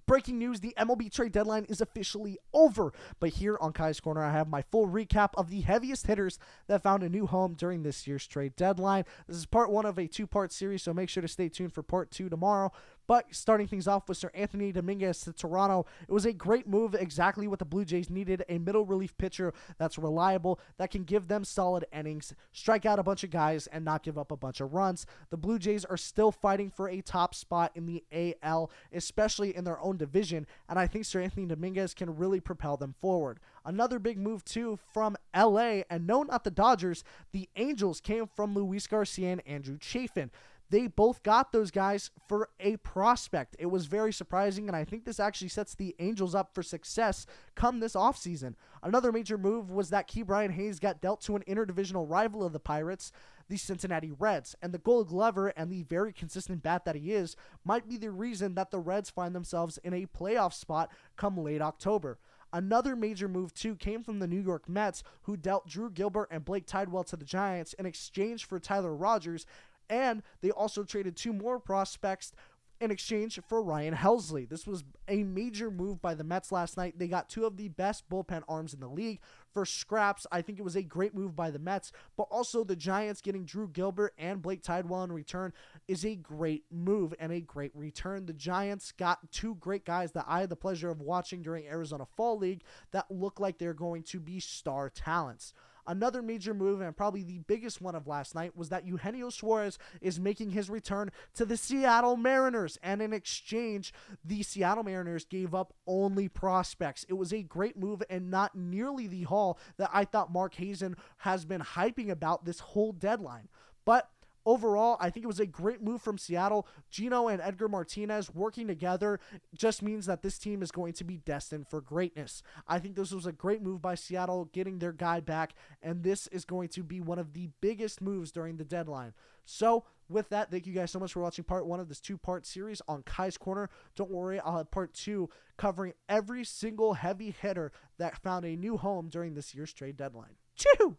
Breaking news, the MLB trade deadline is officially over. But here on Kai's Corner, I have my full recap of the heaviest hitters that found a new home during this year's trade deadline. This is part one of a two-part series, so make sure to stay tuned for part two tomorrow. But starting things off with Sir Anthony Dominguez to Toronto, it was a great move, exactly what the Blue Jays needed, a middle relief pitcher that's reliable, that can give them solid innings, strike out a bunch of guys, and not give up a bunch of runs. The Blue Jays are still fighting for a top spot in the AL, especially in their own division, and I think Sir Anthony Dominguez can really propel them forward. Another big move, too, from LA, and no, not the Dodgers, the Angels came from Luis Garcia and Andrew Chafin. They both got those guys for a prospect. It was very surprising, and I think this actually sets the Angels up for success come this offseason. Another major move was that Ke'Bryan Hayes got dealt to an interdivisional rival of the Pirates, the Cincinnati Reds, and the Gold Glover and the very consistent bat that he is might be the reason that the Reds find themselves in a playoff spot come late October. Another major move, too, came from the New York Mets, who dealt Drew Gilbert and Blake Tidwell to the Giants in exchange for Tyler Rogers, and they also traded two more prospects in exchange for Ryan Helsley. This was a major move by the Mets last night. They got two of the best bullpen arms in the league for scraps. I think it was a great move by the Mets, but also the Giants getting Drew Gilbert and Blake Tidwell in return is a great move and a great return. The Giants got two great guys that I had the pleasure of watching during Arizona Fall League that look like they're going to be star talents. Another major move, and probably the biggest one of last night, was that Eugenio Suarez is making his return to the Seattle Mariners. And in exchange, the Seattle Mariners gave up only prospects. It was a great move and not nearly the haul that I thought Mark Hazen has been hyping about this whole deadline. But overall, I think it was a great move from Seattle. Gino and Edgar Martinez working together just means that this team is going to be destined for greatness. I think this was a great move by Seattle, getting their guy back, and this is going to be one of the biggest moves during the deadline. So, with that, thank you guys so much for watching part one of this two-part series on Kai's Corner. Don't worry, I'll have part two covering every single heavy hitter that found a new home during this year's trade deadline. Choo!